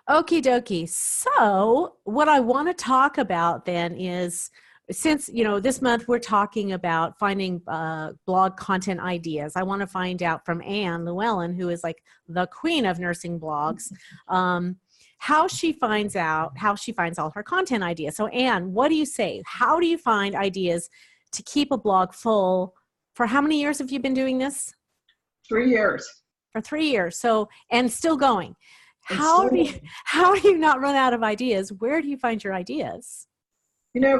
Okie dokie. So what I want to talk about then is, since, this month we're talking about finding blog content ideas, I want to find out from Anne Llewellyn, who is like the queen of nursing blogs, how she finds all her content ideas. So Anne, what do you say? How do you find ideas to keep a blog full? For how many years have you been doing this? 3 years. For 3 years. So, and still going. How do you not run out of ideas? Where do you find your ideas?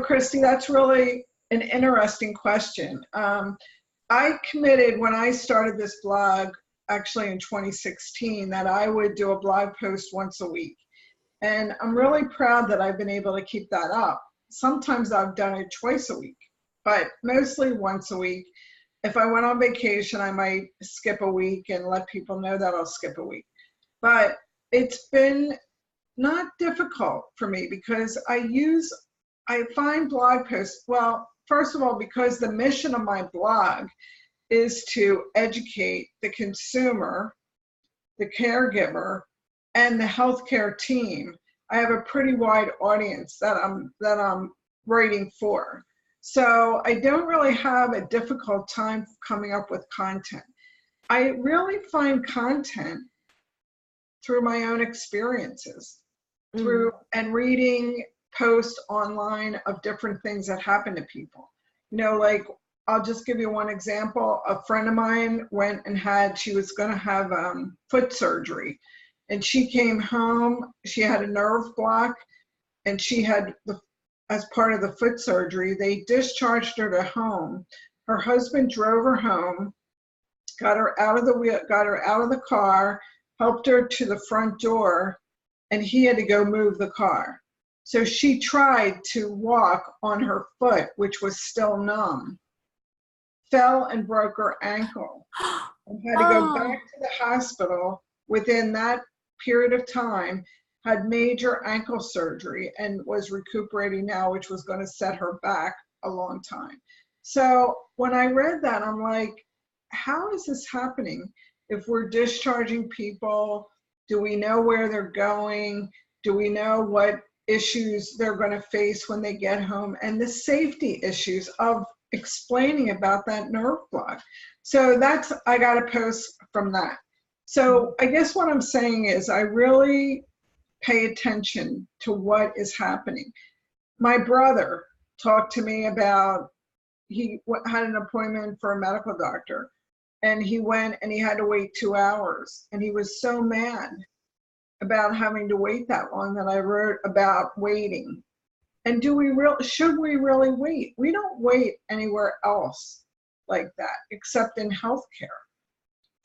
Christy, that's really an interesting question. I committed when I started this blog, actually in 2016, that I would do a blog post once a week. And I'm really proud that I've been able to keep that up. Sometimes I've done it twice a week, but mostly once a week. If I went on vacation, I might skip a week and let people know that I'll skip a week. But it's been not difficult for me because I find blog posts, well, first of all, because the mission of my blog is to educate the consumer, the caregiver, and the healthcare team. I have a pretty wide audience that I'm writing for. So I don't really have a difficult time coming up with content. I really find content through my own experiences, and reading posts online of different things that happen to people. Like, I'll just give you one example. A friend of mine went and she was going to have foot surgery, and she came home, she had a nerve block, and she had, as part of the foot surgery, they discharged her to home. Her husband drove her home, got her out of the car, helped her to the front door, and he had to go move the car. So she tried to walk on her foot, which was still numb, fell and broke her ankle, and had to go back to the hospital within that period of time, had major ankle surgery, and was recuperating now, which was going to set her back a long time. So when I read that, I'm like, how is this happening? If we're discharging people, do we know where they're going? Do we know what issues they're going to face when they get home? And the safety issues of explaining about that nerve block. So I got a post from that. So I guess what I'm saying is I really pay attention to what is happening. My brother talked to me about, he had an appointment for a medical doctor, and he went and he had to wait 2 hours, and he was so mad about having to wait that long that I wrote about waiting. And should we really wait? We don't wait anywhere else like that except in healthcare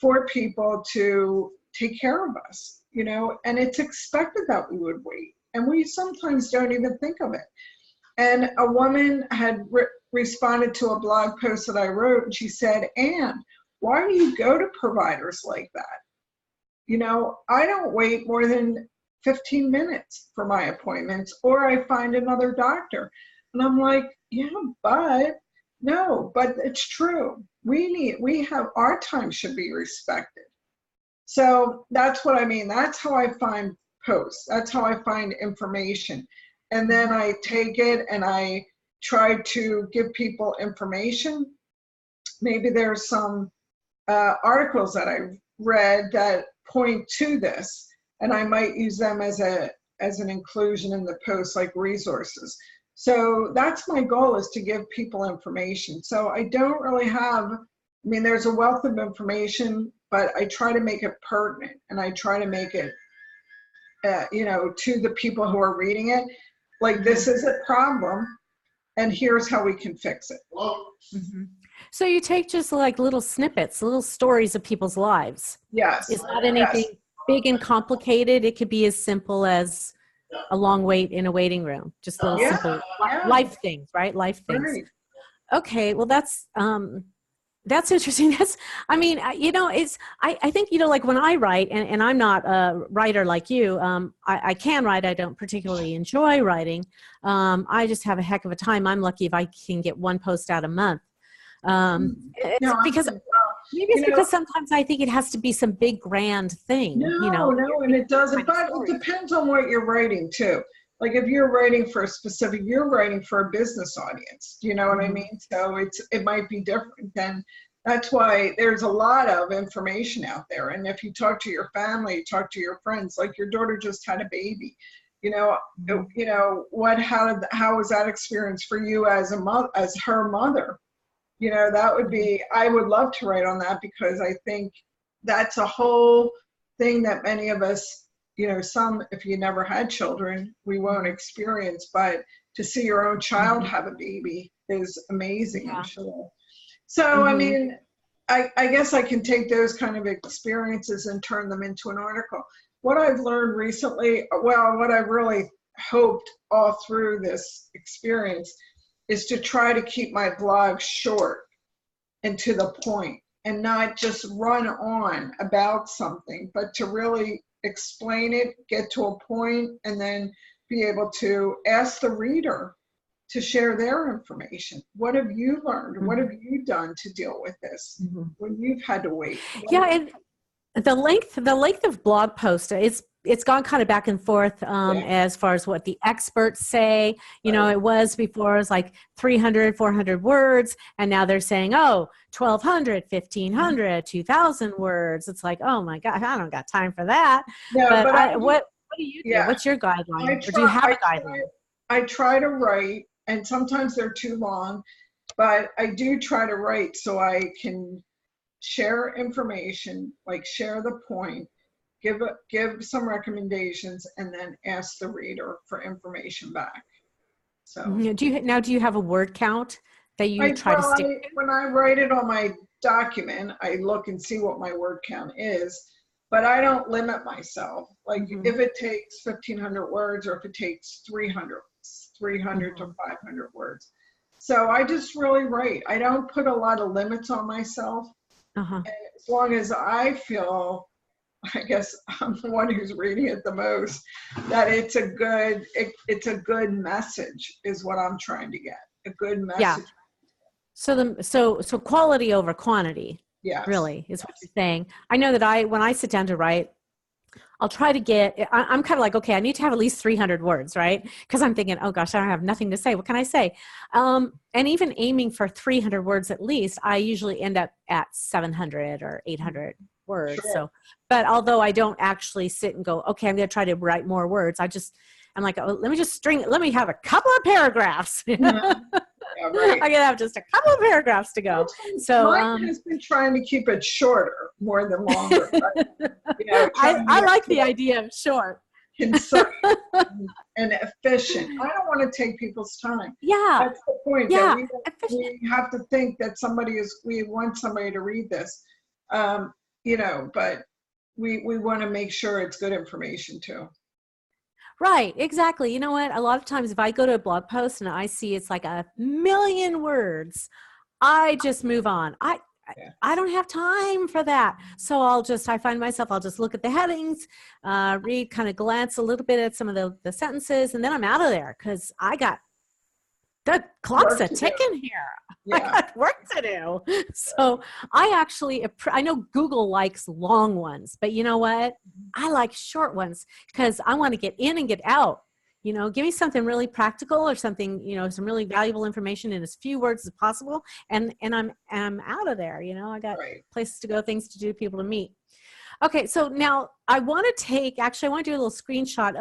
for people to take care of us, and it's expected that we would wait, and we sometimes don't even think of it. And a woman had responded to a blog post that I wrote, and she said, Anne, why do you go to providers like that? I don't wait more than 15 minutes for my appointments, or I find another doctor. And I'm like, yeah, but it's true. Our time should be respected. So that's what I mean. That's how I find posts. That's how I find information. And then I take it and I try to give people information. Maybe there's some articles that I've read that point to this, and I might use them as an inclusion in the post, like resources. So that's my goal, is to give people information. So I don't really there's a wealth of information, but I try to make it pertinent, and I try to make it, to the people who are reading it, like, this is a problem, and here's how we can fix it. Mm-hmm. So you take just like little snippets, little stories of people's lives. Yes. It's not anything big and complicated. It could be as simple as a long wait in a waiting room. Just little simple life things, right? Life things. Right. Okay. Well, that's interesting. I think, like when I write, and I'm not a writer like you, I can write. I don't particularly enjoy writing. I just have a heck of a time. I'm lucky if I can get one post out a month. Because Maybe it's because sometimes I think it has to be some big grand thing, you know. No, and it doesn't, but it depends on what you're writing too. Like if you're writing for a specific, you're writing for a business audience, do you know what I mean? So it might be different. Then that's why there's a lot of information out there. And if you talk to your family, you talk to your friends, like your daughter just had a baby, how was that experience for you as a mother, as her mother? That would be, I would love to write on that, because I think that's a whole thing that many of us, some, if you never had children, we won't experience, but to see your own child have a baby is amazing, I'm sure. So, I mean, I guess I can take those kind of experiences and turn them into an article. What I've learned recently, well, what I've really hoped all through this experience is to try to keep my blog short and to the point, and not just run on about something, but to really explain it, get to a point, and then be able to ask the reader to share their information. What have you learned? What have you done to deal with this when you've had to wait? And the length of blog posts, it's gone kind of back and forth as far as what the experts say. It was before, it was like 300, 400 words, and now they're saying, 1,200, 1,500, 2,000 words. It's like, oh my God, I don't got time for that. But what do you do? What's your guideline? Or do you have a guideline? I try to write, and sometimes they're too long, but I do try to write so I can share information, like share the point, give some recommendations, and then ask the reader for information back. So do you have a word count that you try to stick to? When I write it on my document, I look and see what my word count is, but I don't limit myself. Like if it takes 1,500 words, or if it takes 300 to 500 words. So I just really write. I don't put a lot of limits on myself. And as long as I feel, I guess I'm the one who's reading it the most, that it's a good message is what I'm trying to get. A good message. Yeah. So quality over quantity. Yes. Really is what you're saying. I know that when I sit down to write, I'll try to I'm kind of like, okay, I need to have at least 300 words, right? Because I'm thinking, oh gosh, I don't have nothing to say. What can I say? And even aiming for 300 words at least, I usually end up at 700 or 800 words. Sure. So, but although I don't actually sit and go, okay, I'm going to try to write more words. I'm like, let me have a couple of paragraphs. Yeah, right. I gotta have just a couple of paragraphs to go. So mine has been trying to keep it shorter more than longer. I like the idea of short, concise, and efficient. I don't want to take people's time. Yeah, that's the point. Yeah, that we have to think that we want somebody to read this, but we want to make sure it's good information too. Right, exactly. You know what? A lot of times if I go to a blog post and I see it's like 1,000,000 words, I just move on. I don't have time for that. So I find myself, I'll just look at the headings, read, kind of glance a little bit at some of the sentences, and then I'm out of there because the clock's a ticking here. Yeah. I got work to do. So I know Google likes long ones, but you know what? I like short ones because I want to get in and get out. Give me something really practical or something, some really valuable information in as few words as possible. And I'm out of there. I got places to go, things to do, people to meet. Okay. So now I want to do a little screenshot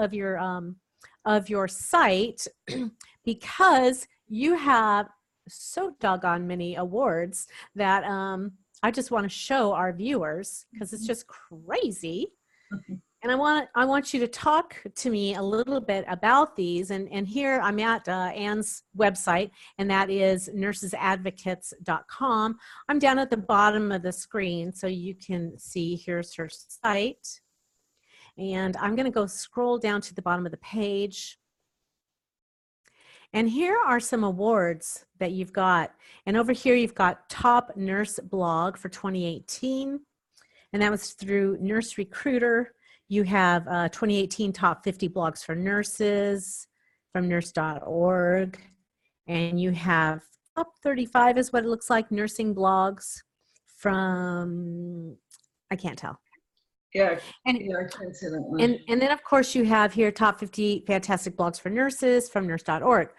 of your site because you have so doggone many awards that I just want to show our viewers because it's just crazy. And I want you to talk to me a little bit about these. And here I'm at Anne's website, and that is nursesadvocates.com. I'm down at the bottom of the screen so you can see here's her site. And I'm going to go scroll down to the bottom of the page. And here are some awards that you've got. And over here, you've got Top Nurse Blog for 2018. And that was through Nurse Recruiter. You have 2018 Top 50 Blogs for Nurses from nurse.org. And you have Top 35 is what it looks like, nursing blogs from, I can't tell. Yeah, And, yeah, I can see that one. and then of course you have here top 50 fantastic blogs for nurses from nurse.org.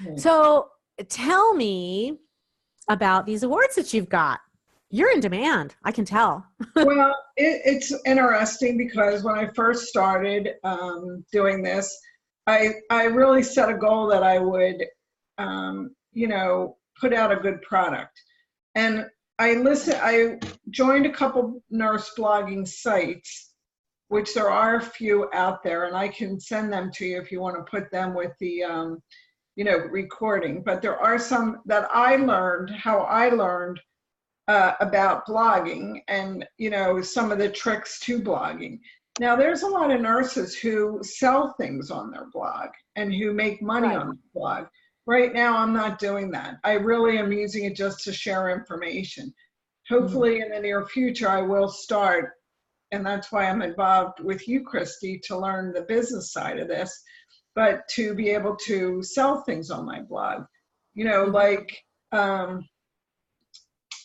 Right. So tell me about these awards that you've got. You're in demand, I can tell. Well, it's interesting because when I first started doing this, I really set a goal that I would, you know, put out a good product. And I joined a couple nurse blogging sites, which there are a few out there, and I can send them to you if you want to put them with the, you know, recording. But there are some that I learned, how I learned about blogging and, you know, some of the tricks to blogging. Now, there's a lot of nurses who sell things on their blog and who make money Right. on the blog. Right now, I'm not doing that. I really am using it just to share information. Hopefully, in the near future, I will start, and that's why I'm involved with you, Christy, to learn the business side of this, but to be able to sell things on my blog. You know, like,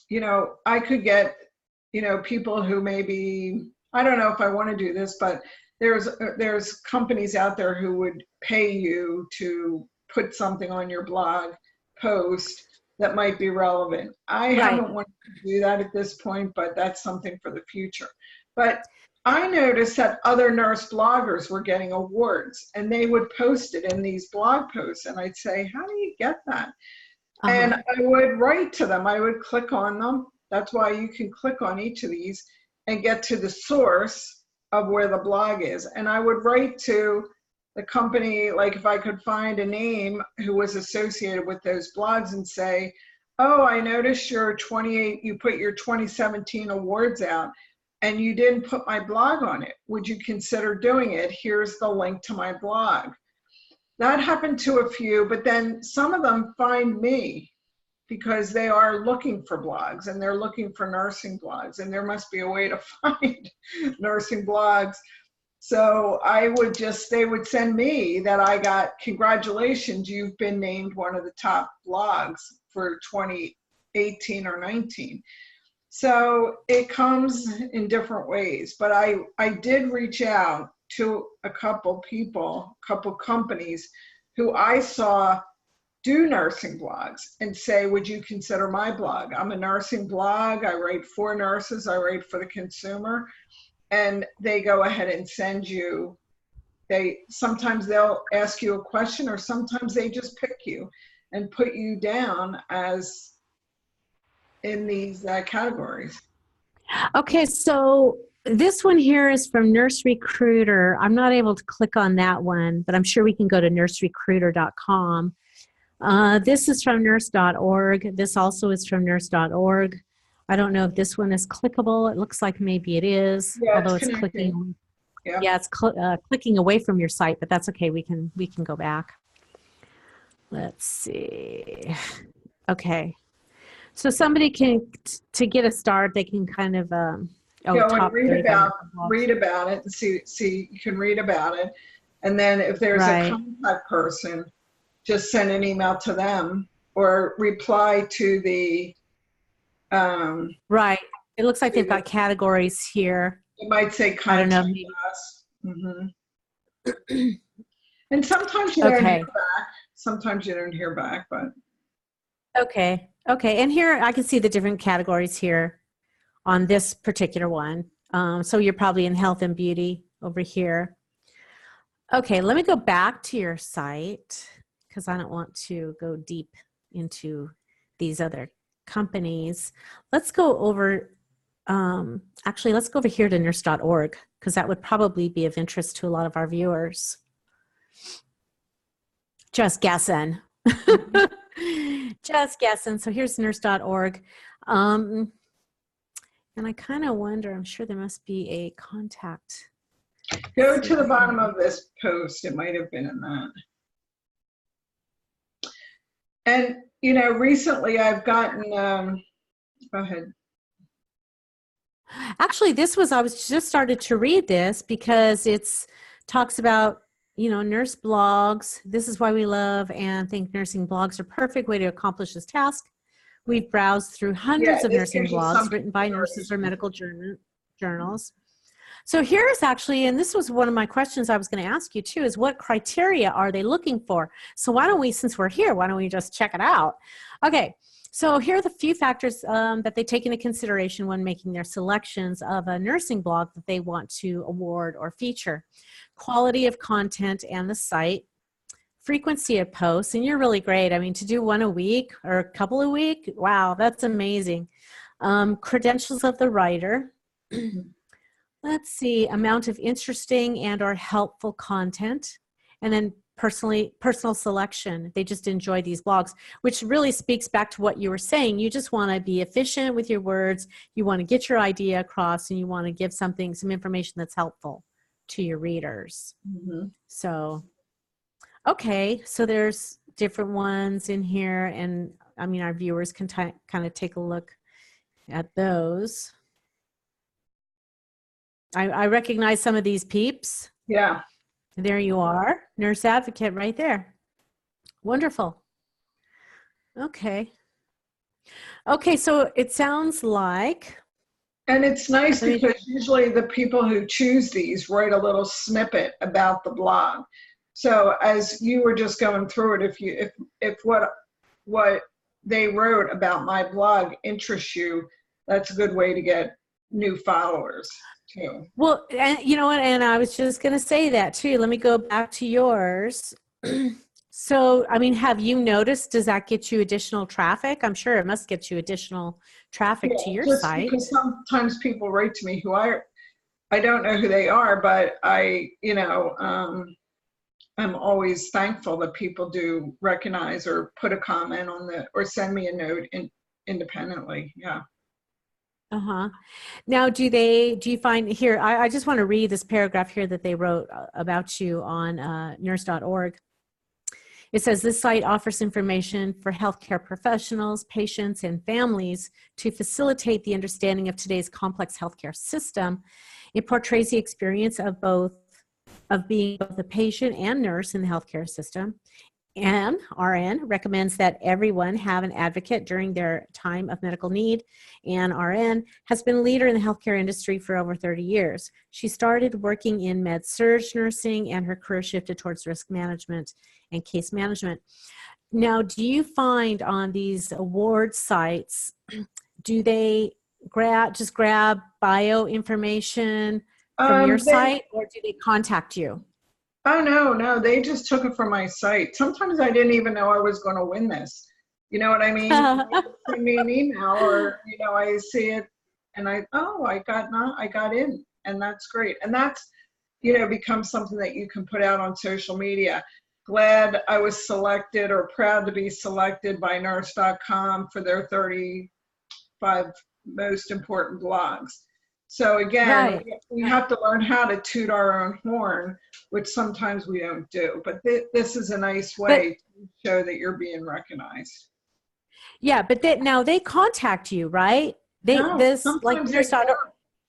you know, I could get, you know, people who maybe, I don't know if I want to do this, but there's companies out there who would pay you to put something on your blog post that might be relevant. I haven't wanted to do that at this point, but that's something for the future. But I noticed that other nurse bloggers were getting awards and they would post it in these blog posts. And I'd say, how do you get that? And I would write to them. I would click on them. That's why you can click on each of these and get to the source of where the blog is. And I would write to the company, like if I could find a name who was associated with those blogs and say, oh, I noticed you put your 2017 awards out and you didn't put my blog on it. Would you consider doing it? Here's the link to my blog. That happened to a few, but then some of them find me because they are looking for blogs and they're looking for nursing blogs, and there must be a way to find nursing blogs. So they would send me that I got, congratulations, you've been named one of the top blogs for 2018 or 19. So it comes in different ways, but I did reach out to a couple companies who I saw do nursing blogs and say, would you consider my blog? I'm a nursing blog. I write for nurses. I write for the consumer. And they go ahead and send you, sometimes they'll ask you a question, or sometimes they just pick you and put you down as in these categories. Okay, so this one here is from Nurse Recruiter. I'm not able to click on that one, but I'm sure we can go to nurserecruiter.com. This is from nurse.org. This also is from nurse.org. I don't know if this one is clickable. It looks like maybe it is, although it's clicking. Yeah, it's clicking away from your site, but that's okay. We can go back. Let's see. Okay. So somebody can, to get a start, they can kind of go and read about it and see you can read about it, and then if there's a contact person, just send an email to them or reply to the right. It looks like they've got categories here. It might say contact us. And sometimes you don't hear back. Sometimes you don't hear back, but okay. And here I can see the different categories here on this particular one. So you're probably in health and beauty over here. Okay, let me go back to your site because I don't want to go deep into these other companies. Let's go over, actually, let's go over here to nurse.org because that would probably be of interest to a lot of our viewers. Just guessing. Just guessing. So here's nurse.org. And I kind of wonder, I'm sure there must be a contact. Go to the bottom of this post. It might have been in that. And, you know, recently I've gotten, go ahead. Actually, I was just started to read this because it's talks about, you know, nurse blogs. This is why we love and think nursing blogs are a perfect way to accomplish this task. We've browsed through Yeah, hundreds of this nursing gives you some blogs written by nurses or consideration. medical journals. So here's actually, and this was one of my questions I was going to ask you too, is what criteria are they looking for? So why don't we, since we're here, why don't we just check it out? Okay, so here are the few factors that they take into consideration when making their selections of a nursing blog that they want to award or feature. Quality of content and the site, frequency of posts, and you're really great. I mean, to do one a week or a couple a week, wow, that's amazing. Credentials of the writer. Let's see, amount of interesting and or helpful content, and then personal selection. They just enjoy these blogs, which really speaks back to what you were saying. You just want to be efficient with your words. You want to get your idea across, and you want to give some information that's helpful to your readers. Mm-hmm. So, okay, so there's different ones in here, and I mean, our viewers can kind of take a look at those. I recognize some of these peeps. Yeah. There you are, nurse advocate right there. Wonderful. Okay. Okay, so it sounds like. And it's nice because usually the people who choose these write a little snippet about the blog. So as you were just going through it, if what they wrote about my blog interests you, that's a good way to get new followers too. Well, and you know what, and I was just going to say that too. Let me go back to yours. So, I mean, have you noticed, does that get you additional traffic? I'm sure it must get you additional traffic to your just site. because sometimes people write to me who I don't know who they are, but I'm always thankful that people do recognize or put a comment on or send me a note independently. Yeah. Uh-huh. Now, do you find here, I just want to read this paragraph here that they wrote about you on nurse.org. It says, this site offers information for healthcare professionals, patients, and families to facilitate the understanding of today's complex healthcare system. It portrays the experience of being both a patient and nurse in the healthcare system. And RN recommends that everyone have an advocate during their time of medical need. And RN has been a leader in the healthcare industry for over 30 years. She started working in med-surg nursing, and her career shifted towards risk management and case management. Now, do you find on these award sites, do they just grab bio information from your site, or do they contact you? Oh, no, they just took it from my site. Sometimes I didn't even know I was going to win this. You know what I mean? Send me an email, or, I see it and I got in, and that's great. And that's, becomes something that you can put out on social media. Glad I was selected, or proud to be selected by nurse.com for their 35 most important blogs. So again, right. we have to learn how to toot our own horn, which sometimes we don't do. But this is a nice way to show that you're being recognized. Yeah, but now they contact you, right?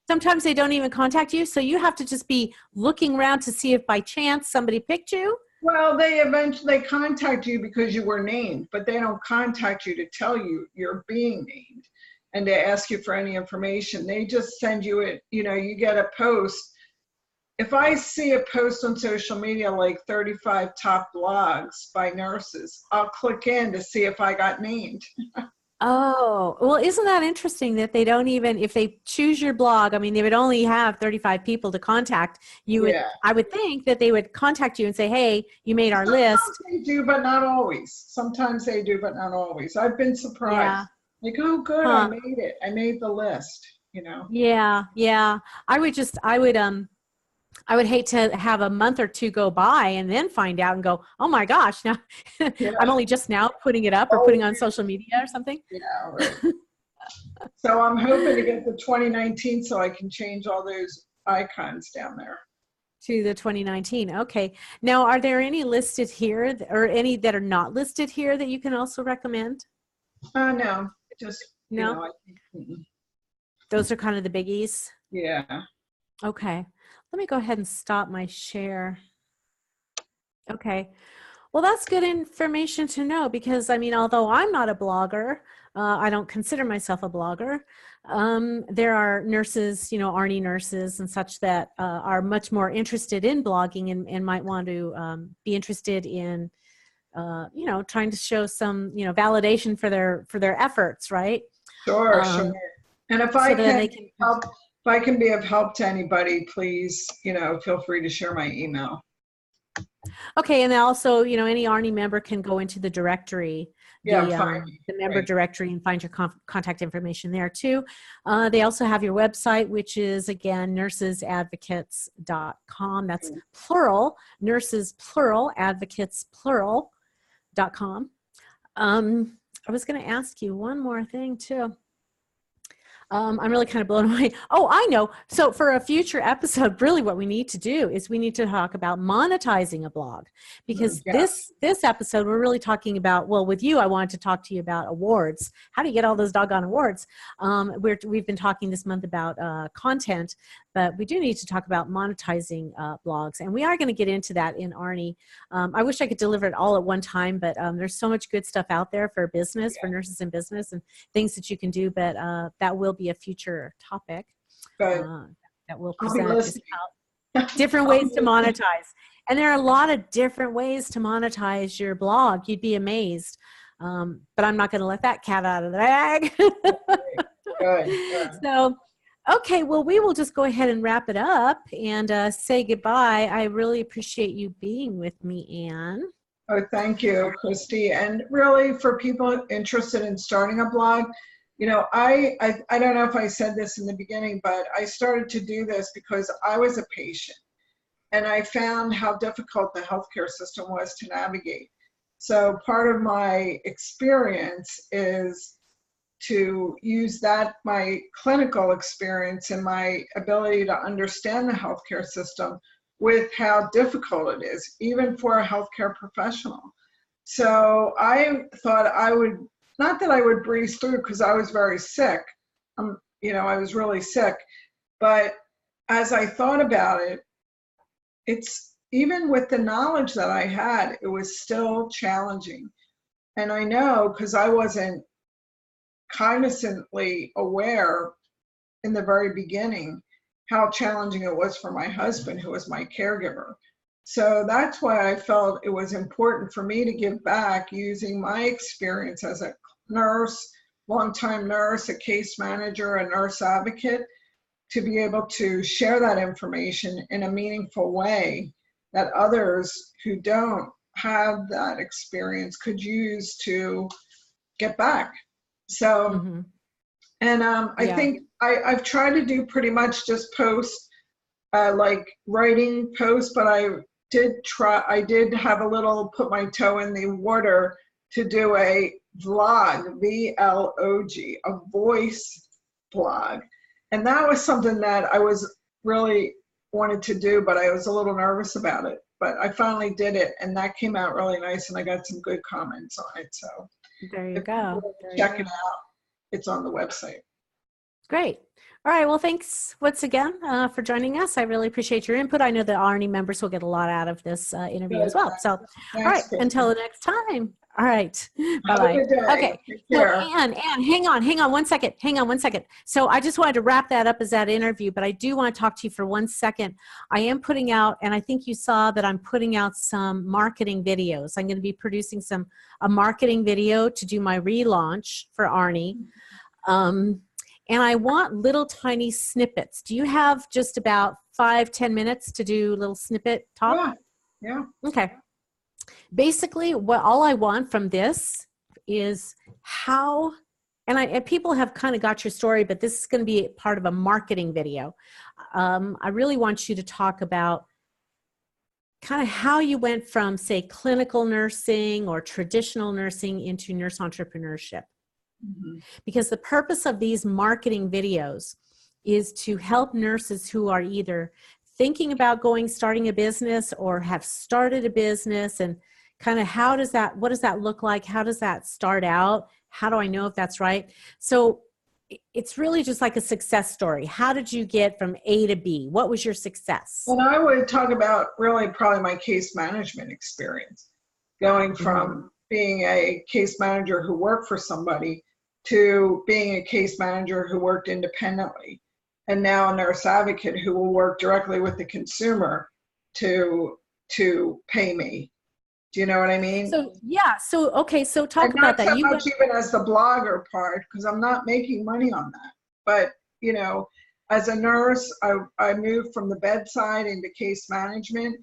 Sometimes they don't even contact you, so you have to just be looking around to see if by chance somebody picked you. Well, they eventually contact you because you were named, but they don't contact you to tell you you're being named and to ask you for any information. They just send you it, you get a post. If I see a post on social media like 35 top blogs by nurses, I'll click in to see if I got named. Oh, well, isn't that interesting that they don't even, if they choose your blog, I mean, they would only have 35 people to contact. I would think that they would contact you and say, hey, you made our list. Sometimes they do, but not always. Sometimes they do, but not always. I've been surprised. Yeah. Like, oh, good, I made it. I made the list, Yeah. I would hate to have a month or two go by and then find out and go, oh my gosh, now I'm only just now putting it up or putting on social media or something. Yeah, right. So I'm hoping to get the 2019 so I can change all those icons down there. To the 2019. Okay. Now, are there any listed here or any that are not listed here that you can also recommend? No, just, no. Those are kind of the biggies. Yeah. Okay. Let me go ahead and stop my share. Okay. Well, that's good information to know because, I mean, although I'm not a blogger, I don't consider myself a blogger. There are nurses, ARNI nurses and such that are much more interested in blogging and might want to be interested in, trying to show some, validation for their efforts, right? Sure, sure. And if I So then can they can help, if I can be of help to anybody, please, feel free to share my email. Okay, and then also, any ARNI member can go into the directory, Yeah, the member right. directory, and find your contact information there too. They also have your website, which is, again, nursesadvocates.com. That's plural, nurses plural, advocates plural.com. I was going to ask you one more thing too. I'm really kind of blown away. Oh, I know. So for a future episode, really what we need to do is we need to talk about monetizing a blog, because Yes. this episode, we're really talking about, well, with you, I wanted to talk to you about awards. How do you get all those doggone awards? We've been talking this month about content, but we do need to talk about monetizing blogs. And we are going to get into that in ARNI. I wish I could deliver it all at one time, but there's so much good stuff out there for business, for nurses in business, and things that you can do, but that will be a future topic that we'll present is about different ways to monetize. And there are a lot of different ways to monetize your blog. You'd be amazed. But I'm not going to let that cat out of the bag. Good. So, okay, well, we will just go ahead and wrap it up and say goodbye. I really appreciate you being with me, Anne. Oh, thank you, Christy. And really, for people interested in starting a blog, I don't know if I said this in the beginning, but I started to do this because I was a patient and I found how difficult the healthcare system was to navigate. So part of my experience is to use my clinical experience and my ability to understand the healthcare system with how difficult it is, even for a healthcare professional. So I thought not that I would breeze through, because I was very sick. I was really sick. But as I thought about it, it's even with the knowledge that I had, it was still challenging. And I know, because I wasn't cognizantly aware in the very beginning how challenging it was for my husband, who was my caregiver. So that's why I felt it was important for me to give back using my experience as a nurse, longtime nurse, a case manager, a nurse advocate, to be able to share that information in a meaningful way that others who don't have that experience could use to get back. So, I think I've tried to do pretty much just post, like writing posts, but I did have a little, put my toe in the water to do a vlog, V-L-O-G, a voice blog. And that was something that I was really wanted to do, but I was a little nervous about it. But I finally did it, and that came out really nice, and I got some good comments on it. So there you go. Check it out. It's on the website. Great. All right. Well, thanks once again for joining us. I really appreciate your input. I know the ARNI members will get a lot out of this interview as well. So, all right. Until the next time. All right. Bye-bye. Okay. So, Anne, hang on 1 second. Hang on 1 second. So I just wanted to wrap that up as that interview, but I do want to talk to you for 1 second. I am putting out, and I think you saw that I'm putting out some marketing videos. I'm going to be producing a marketing video to do my relaunch for ARNI. And I want little tiny snippets. Do you have just about 5-10 minutes to do a little snippet talk? Yeah. Okay. Basically, all I want from this is how, and people have kind of got your story, but this is going to be part of a marketing video. I really want you to talk about kind of how you went from, say, clinical nursing or traditional nursing into nurse entrepreneurship. Because the purpose of these marketing videos is to help nurses who are either thinking about starting a business or have started a business, and kind of what does that look like? How does that start out? How do I know if that's right? So it's really just like a success story. How did you get from A to B? What was your success? Well, I would talk about really probably my case management experience, going from being a case manager who worked for somebody to being a case manager who worked independently, and now a nurse advocate who will work directly with the consumer to pay me. Do you know what I mean? So yeah, so okay, so talk And about not that. so You much went, even as the blogger part, because I'm not making money on that. But, you know, as a nurse, I moved from the bedside into case management,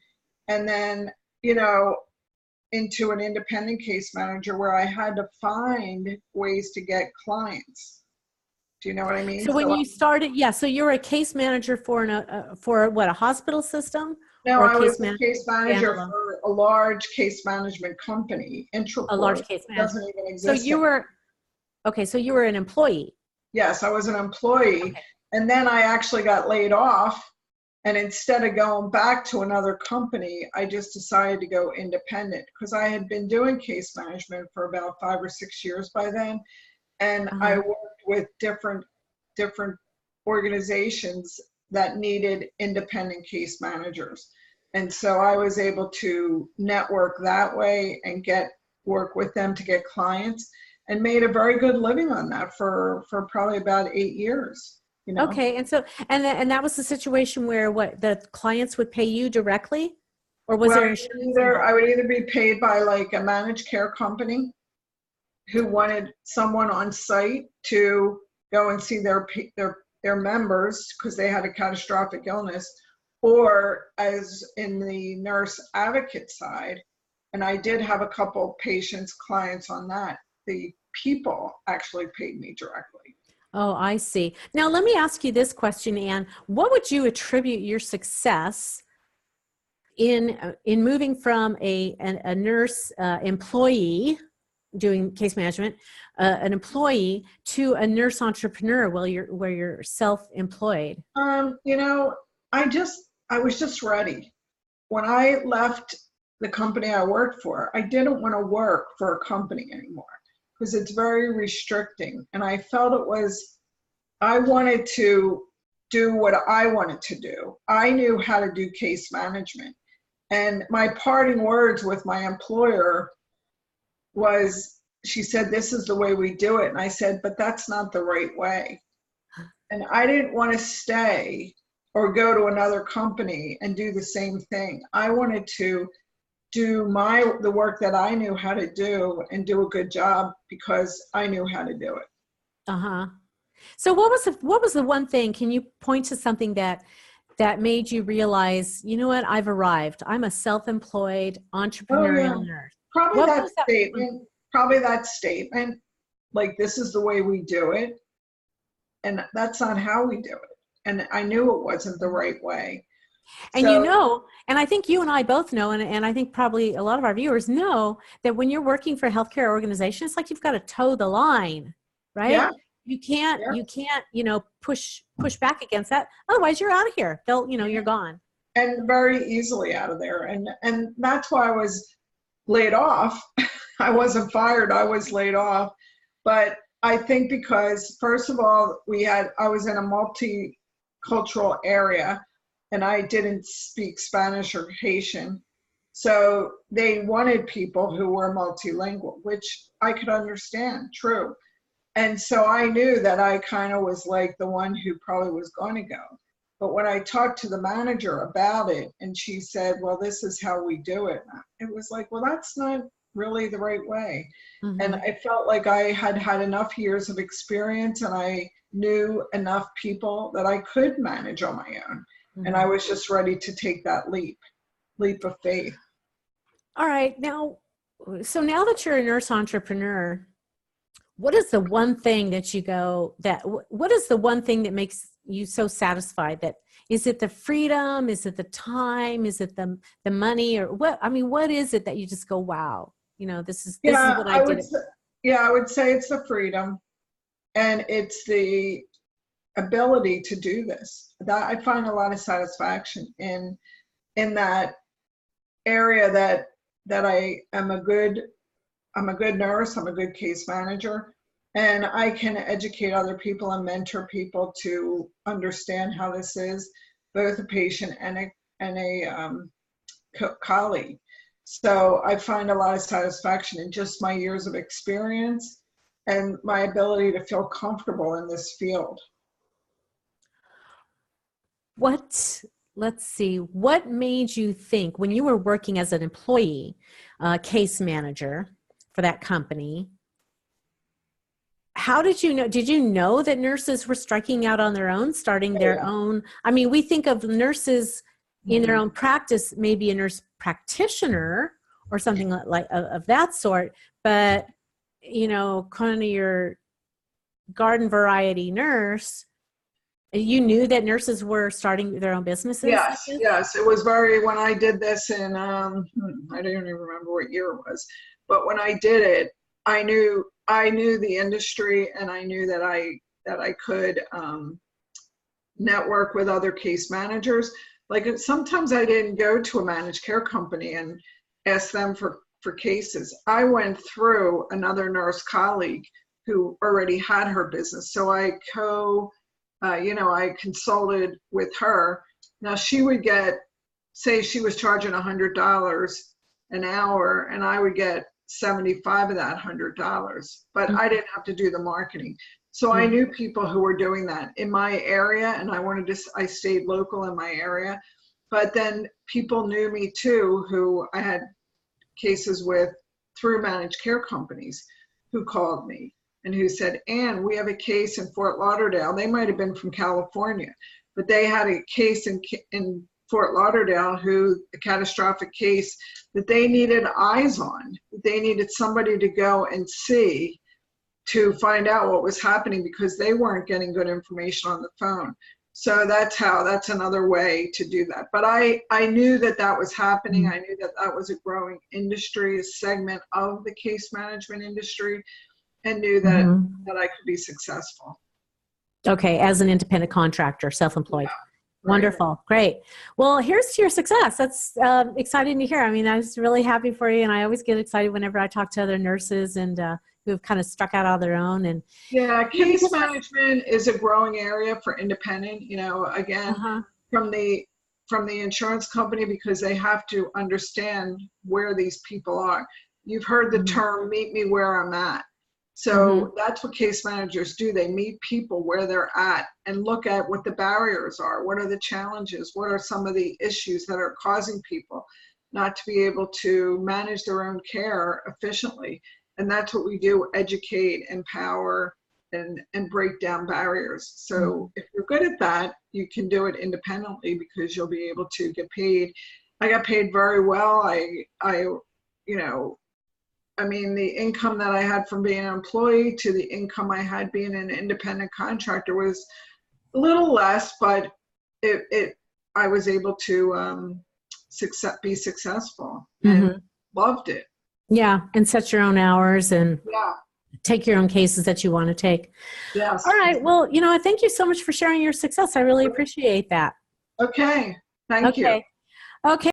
and then, you know, into an independent case manager where I had to find ways to get clients. Do you know what I mean? so when So you started, yeah, so you're a case manager for for what, a hospital system, no, or a I case was a manager case manager standalone, for a large case management company, a Intraport. large case Doesn't management. even So exist. you were, okay, so you were an employee. Yes, I was an employee. Okay. And then I actually got laid off. And instead of going back to another company, I just decided to go independent because I had been doing case management for about 5 or 6 years by then. And I Uh-huh. worked with different organizations that needed independent case managers. And so I was able to network that way and work with them to get clients, and made a very good living on that for probably about 8 years, you know. Okay, and so and that was the situation where what, the clients would pay you directly, or was Well, there insurance I involved? would either be paid by like a managed care company who wanted someone on site to go and see their members because they had a catastrophic illness, or as in the nurse advocate side. And I did have a couple patients, clients on that. The people actually paid me directly. Oh, I see. Now let me ask you this question, Anne. What would you attribute your success in moving from a nurse employee doing case management, an employee, to a nurse entrepreneur where you're self-employed? You know, I was just ready. When I left the company I worked for, I didn't want to work for a company anymore because it's very restricting. And I felt I wanted to do what I wanted to do. I knew how to do case management. And my parting words with my employer was, she said, "This is the way we do it." And I said, "But that's not the right way." And I didn't want to stay or go to another company and do the same thing. I wanted to do the work that I knew how to do and do a good job because I knew how to do it. Uh-huh. So what was the one thing, can you point to something that made you realize, you know what, I've arrived. I'm a self-employed Oh yeah, entrepreneurial nurse. probably What that was that one? statement. Probably that statement, like, this is the way we do it, and that's not how we do it. And I knew it wasn't the right way. And you So know, and I think you and I both know, and I think probably a lot of our viewers know, that when you're working for a healthcare organization, it's like you've got to toe the line, yeah, right? yeah. You can't, push back against that. Otherwise you're out of here. You're gone. And very easily out of there. And that's why I was laid off. I wasn't fired, I was laid off. But I think because, first of all, I was in a multicultural area and I didn't speak Spanish or Haitian. So they wanted people who were multilingual, which I could understand, true. And so I knew that I kind of was like the one who probably was going to go. But when I talked to the manager about it and she said, "Well, this is how we do it," it was like, well, that's not really the right way. And Mm-hmm. I felt like I had had enough years of experience and I knew enough people that I could manage on my own. And I Mm-hmm. was just ready to take that leap of faith. All right. So now that you're a nurse entrepreneur, what is the one thing that you go that what is the one thing that makes you so satisfied? That is it, the freedom, is it the time, is it the money, or what? I mean, what is it that you just go, wow, this is Yeah, what I did it. I would say it's the freedom and it's the ability to do this. That I find a lot of satisfaction in that area, that I'm a good nurse, I'm a good case manager, and I can educate other people and mentor people to understand how this is, both a patient and a colleague. So I find a lot of satisfaction in just my years of experience and my ability to feel comfortable in this field. Let's see, what made you think when you were working as an employee, case manager for that company, how did you know that nurses were striking out on their own, starting their own? I mean, we think of nurses in their own practice, maybe a nurse practitioner or something like of that sort, but kind of your garden variety nurse, you knew that nurses were starting their own businesses? Yes, yes. It was when I did this in, I don't even remember what year it was, but when I did it, I knew the industry, and I knew that I could network with other case managers. Like sometimes I didn't go to a managed care company and ask them for cases. I went through another nurse colleague who already had her business. So I I consulted with her. Now she would say she was charging $100 an hour, and I would get 75 of that $100, but I didn't have to do the marketing. So I knew people who were doing that in my area, and I stayed local in my area. But then people knew me too, who I had cases with through managed care companies, who called me and who said, Ann, we have a case in Fort Lauderdale. They might have been from California, but they had a case in Fort Lauderdale, a catastrophic case that they needed eyes on. They needed somebody to go and see to find out what was happening, because they weren't getting good information on the phone. So that's another way to do that. But I knew that was happening. I knew that was a growing industry, a segment of the case management industry, and knew that I could be successful. Okay, as an independent contractor, self-employed. Yeah. Wonderful. Great. Well, here's to your success. That's exciting to hear. I mean, I was really happy for you, and I always get excited whenever I talk to other nurses and who have kind of struck out on their own. And yeah, case management is a growing area for independent. Again, from the insurance company, because they have to understand where these people are. You've heard the term "meet me where I'm at." So that's what case managers do. They meet people where they're at and look at what the barriers are. What are the challenges? What are some of the issues that are causing people not to be able to manage their own care efficiently? And that's what we do: educate, empower, and break down barriers. So if you're good at that, you can do it independently, because you'll be able to get paid. I got paid very well. I mean, the income that I had from being an employee to the income I had being an independent contractor was a little less, but I was able to be successful and loved it. Yeah, and set your own hours and take your own cases that you want to take. Yes. All right. Well, thank you so much for sharing your success. I really appreciate that. Okay. Thank you. Okay.